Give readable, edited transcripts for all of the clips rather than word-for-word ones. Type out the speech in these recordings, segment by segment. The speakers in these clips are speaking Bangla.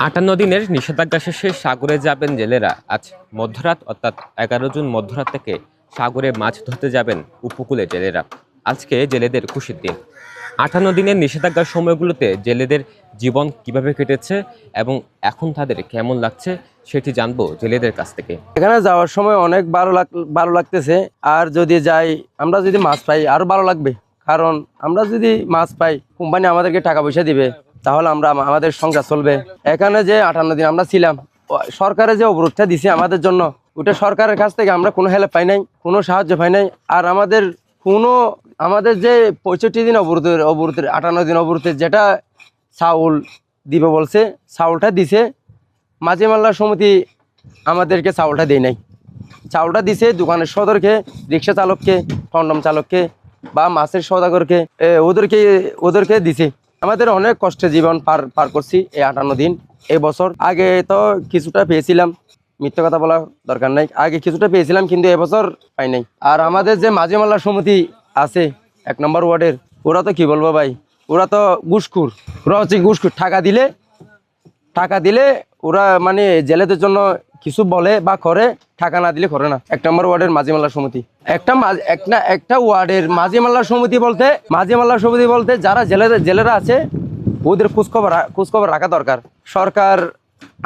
৫৮ দিনের নিষেধাজ্ঞা শেষে সাগরে যাবেন জেলেরা। আজ মধ্যরাত অর্থাৎ ১১ জুন মধ্যরাত থেকে সাগরে মাছ ধরতে যাবেন উপকূলে জেলেরা। আজকে জেলেদের খুশির দিন। ৫৮ দিনের নিষেধাজ্ঞার সময়গুলোতে জেলেদের জীবন কিভাবে কেটেছে এবং এখন তাদের কেমন লাগছে সেটি জানবো জেলেদের কাছ থেকে। এখানে যাওয়ার সময় অনেক ভালো লাগতেছে। আর যদি যাই, আমরা যদি মাছ পাই আরো ভালো লাগবে। কারণ আমরা যদি মাছ পাই, কোম্পানি আমাদেরকে টাকা পয়সা দিবে, তাহলে আমাদের সংসার চলবে। এখানে যে ৫৮ দিন আমরা ছিলাম, সরকারের যে অবরোধটা দিছে আমাদের জন্য, ওটা সরকারের কাছ থেকে আমরা কোনো হেল্প পাই নাই, কোনো সাহায্য পাই নাই। আর আমাদের যে ৬৫ দিন অবরোধের ৫৮ দিন অবরোধের যেটা চাউল দিবে বলছে, চাউলটা দিছে। মাঝি মাল্লা সমিতি আমাদেরকে চাউলটা দেয় নাই। চাউলটা দিছে দোকানের সদরকে, রিক্সা চালককে, টমটম চালককে বা মাছের সওদাগরকে, ওদেরকে দিছে। আমাদের অনেক কষ্টে জীবন পার করছি এই ৫৮ দিন। এই বছর আগে তো কিছুটা পেয়েছিলাম, মিথ্যা কথা বলা দরকার নাই, আগে কিছুটা পেয়েছিলাম, কিন্তু এবছর পাই নাই। আর আমাদের যে মাঝি মাল্লা সমিতি আছে ১ নম্বর ওয়ার্ডের, ওরা তো কি বলবো ভাই, ওরা তো ঘুষখোর। ওরা হচ্ছে ঘুষখোর। টাকা দিলে ওরা মানে জেলেদের জন্য কিছু বলে বা করে, টাকা না দিলে করে না। ১ নম্বর ওয়ার্ডের মাঝি মাল্লা সমিতি, একটা ওয়ার্ডের মাঝি মাল্লা সমিতি বলতে যারা জেলেরা আছে, ওদের খোঁজখবর রাখা দরকার। সরকার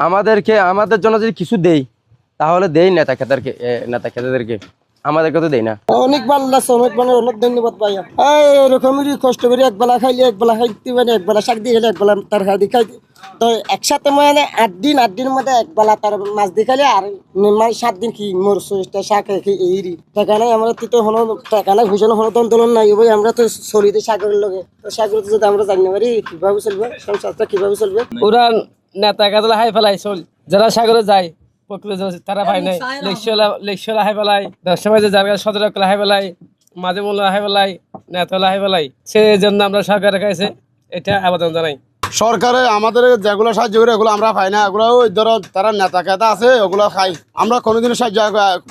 আমাদের জন্য যদি কিছু দেয়, তাহলে দেই নেতা খেতাদেরকে, আমাদেরকে তো দেয় না। অনেক ভালো লাগছে, অনেক ধন্যবাদ ভাইয়া। এরকমই কষ্ট করে একবেলা খাইলে একবেলা খাইতে, মানে একবেলা শাক দিয়ে খেলে একবেলা তরকারি খাইতে, তো একসাথে মানে ৮ দিনের মধ্যে একবেলা তার মাছ দিয়ে খাইলে, আর মানে ৭ দিন কি মরসটা শাক এই টাকা নাই। আমরা তো হলো টাকা নাই, ভূষণ হলো আন্দোলন নাই ভাই। আমরা তো চলিতে সাগরের লগে, সাগরে যদি আমরা জানি না পারি কিভাবে চলবে, সংসারটা কিভাবে চলবে। ওরা নেতা কাজলা হাই ফেলাই চল, যারা সাগরে যায় তারা পাই নাই। লেকশলা হাই পেলাই, সময় যার সদর হাই পেলাই, মাঝে মোল্লা হাই পেলাই, নেতলা হাই পেলাই। সেই জন্য আমরা সরকারের কাছে এটা আবেদন জানাই। সরকারে আমাদের যেগুলো সাহায্য করে ওগুলো আমরা পাই না। ওগুলো ওই ধরো তারা নেতা কেতা আছে, ওগুলো খাই। আমরা কোনোদিনও সাহায্য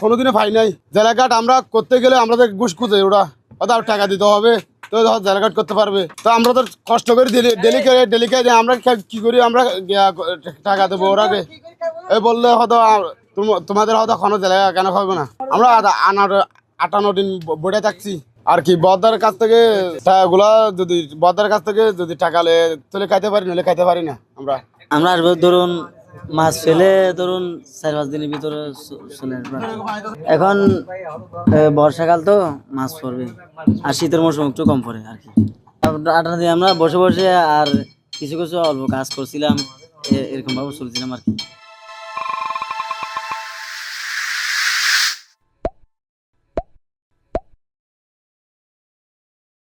কোনোদিনও পাই নাই। জেলাঘাট আমরা করতে গেলে আমাদের ঘুষ খুঁজে, ওরা ওদের টাকা দিতে হবে, তো জেলাঘাট করতে পারবে। তো আমরা তো কষ্ট করে ডেলি আমরা কি করি, আমরা টাকা দেবো ওরাকে। এই বললে হয়তো তোমাদের হয়তো কোনো জেলা কেন হবে না। আমরা ৫৮ দিন বসে থাকছি আর কি। বদার কাছ থেকে যদি টাকা তুলে খাইতে পারি, নইলে খাইতে পারি না। আমরা আসবো ধরুন মাছ ফেলে ধরুন ৪-৫ দিনের ভিতরে চলে আসবো। এখন বর্ষাকাল তো মাছ পড়বে, আর শীতের মৌসুম একটু কম পড়ে আর কি। ৮ দিন আমরা বসে আর কিছু অল্প কাজ করছিলাম, এরকম ভাবে চলছিলাম আর কি।